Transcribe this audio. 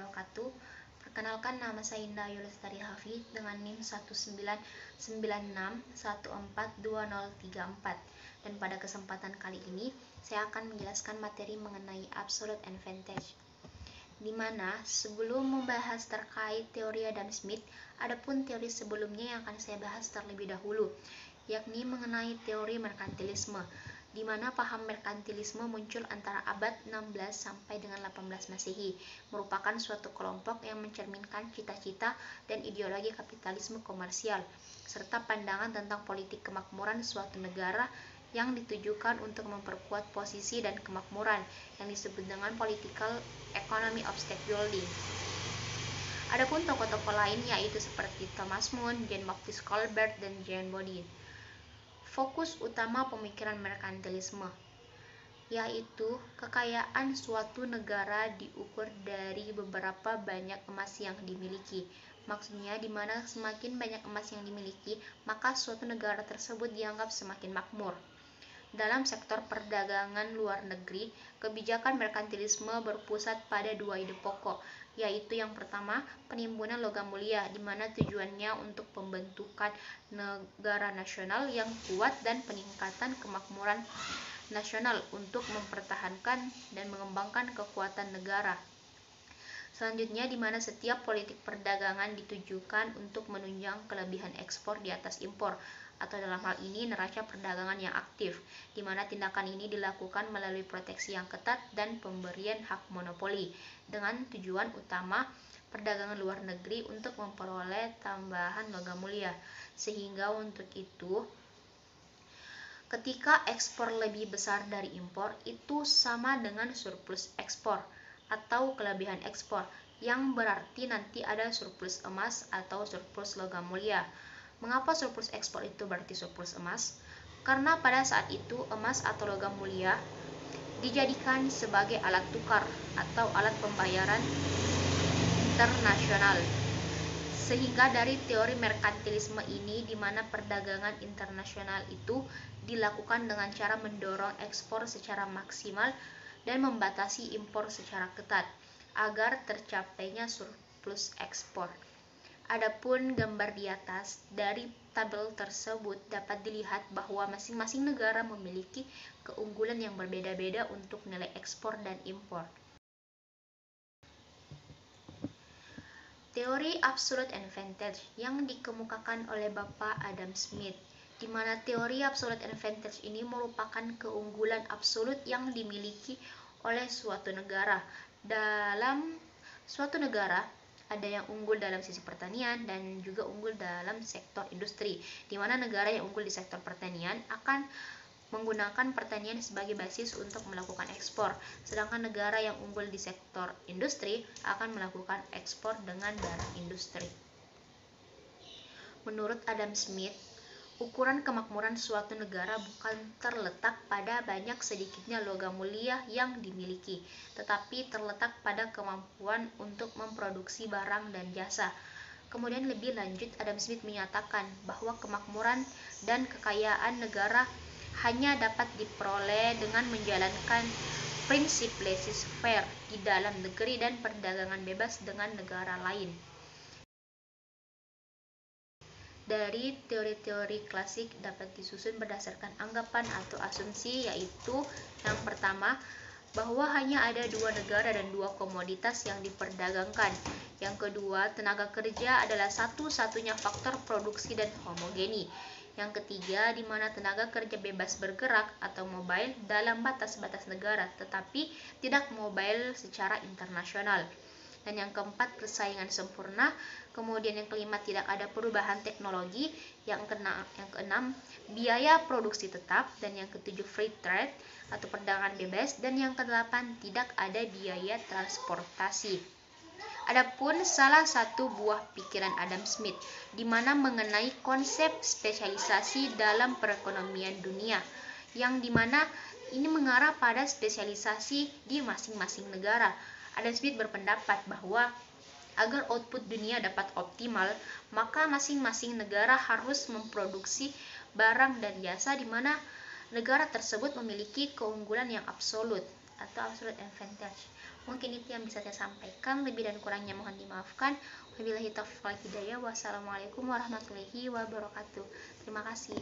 wabarakatuh. Perkenalkan, nama saya Indah Ayu Lestari Hafid dengan NIM 1996142034. Dan pada kesempatan kali ini saya akan menjelaskan materi mengenai absolute advantage. Di mana sebelum membahas terkait teori Adam Smith, adapun teori sebelumnya yang akan saya bahas terlebih dahulu, yakni mengenai teori merkantilisme, di mana paham merkantilisme muncul antara abad 16 sampai dengan 18 Masehi, merupakan suatu kelompok yang mencerminkan cita-cita dan ideologi kapitalisme komersial, serta pandangan tentang politik kemakmuran suatu negara yang ditujukan untuk memperkuat posisi dan kemakmuran yang disebut dengan political economy of state building. Adapun tokoh-tokoh lain yaitu seperti Thomas More, Jean-Baptiste Colbert, dan Jean Bodin. Fokus utama pemikiran merkantilisme yaitu kekayaan suatu negara diukur dari beberapa banyak emas yang dimiliki. Maksudnya di mana semakin banyak emas yang dimiliki, maka suatu negara tersebut dianggap semakin makmur. Dalam sektor perdagangan luar negeri, kebijakan merkantilisme berpusat pada dua ide pokok, yaitu yang pertama, penimbunan logam mulia, di mana tujuannya untuk pembentukan negara nasional yang kuat dan peningkatan kemakmuran nasional untuk mempertahankan dan mengembangkan kekuatan negara. Selanjutnya, di mana setiap politik perdagangan ditujukan untuk menunjang kelebihan ekspor di atas impor, atau dalam hal ini neraca perdagangan yang aktif, di mana tindakan ini dilakukan melalui proteksi yang ketat dan pemberian hak monopoli, dengan tujuan utama perdagangan luar negeri untuk memperoleh tambahan logam mulia. Sehingga untuk itu, ketika ekspor lebih besar dari impor, itu sama dengan surplus ekspor atau kelebihan ekspor, yang berarti nanti ada surplus emas atau surplus logam mulia. Mengapa surplus ekspor itu berarti surplus emas? Karena pada saat itu emas atau logam mulia dijadikan sebagai alat tukar atau alat pembayaran internasional. Sehingga dari teori merkantilisme ini, di mana perdagangan internasional itu dilakukan dengan cara mendorong ekspor secara maksimal dan membatasi impor secara ketat agar tercapainya surplus ekspor. Adapun gambar di atas dari tabel tersebut dapat dilihat bahwa masing-masing negara memiliki keunggulan yang berbeda-beda untuk nilai ekspor dan impor. Teori absolute advantage yang dikemukakan oleh Bapak Adam Smith, di mana teori absolute advantage ini merupakan keunggulan absolut yang dimiliki oleh suatu negara. Dalam suatu negara ada yang unggul dalam sisi pertanian dan juga unggul dalam sektor industri, di mana negara yang unggul di sektor pertanian akan menggunakan pertanian sebagai basis untuk melakukan ekspor, sedangkan negara yang unggul di sektor industri akan melakukan ekspor dengan barang industri. Menurut Adam Smith, ukuran kemakmuran suatu negara bukan terletak pada banyak sedikitnya logam mulia yang dimiliki, tetapi terletak pada kemampuan untuk memproduksi barang dan jasa. Kemudian lebih lanjut, Adam Smith menyatakan bahwa kemakmuran dan kekayaan negara hanya dapat diperoleh dengan menjalankan prinsip laissez-faire di dalam negeri dan perdagangan bebas dengan negara lain. Dari teori-teori klasik dapat disusun berdasarkan anggapan atau asumsi, yaitu yang pertama, bahwa hanya ada dua negara dan dua komoditas yang diperdagangkan. Yang kedua, tenaga kerja adalah satu-satunya faktor produksi dan homogeni. Yang ketiga, di mana tenaga kerja bebas bergerak atau mobile dalam batas-batas negara, tetapi tidak mobile secara internasional. Dan yang keempat, persaingan sempurna. Kemudian yang kelima, tidak ada perubahan teknologi. Yang keenam, biaya produksi tetap. Dan yang ketujuh, free trade atau perdagangan bebas. Dan yang kedelapan, tidak ada biaya transportasi. Adapun salah satu buah pikiran Adam Smith, di mana mengenai konsep spesialisasi dalam perekonomian dunia, yang dimana ini mengarah pada spesialisasi di masing-masing negara. Adam Smith berpendapat bahwa agar output dunia dapat optimal, maka masing-masing negara harus memproduksi barang dan jasa di mana negara tersebut memiliki keunggulan yang absolut. atau absolute advantage. Mungkin itu yang bisa saya sampaikan, lebih dan kurangnya mohon dimaafkan. Wabillahi taufiq wal hidayah. Wassalamualaikum warahmatullahi wabarakatuh. Terima kasih.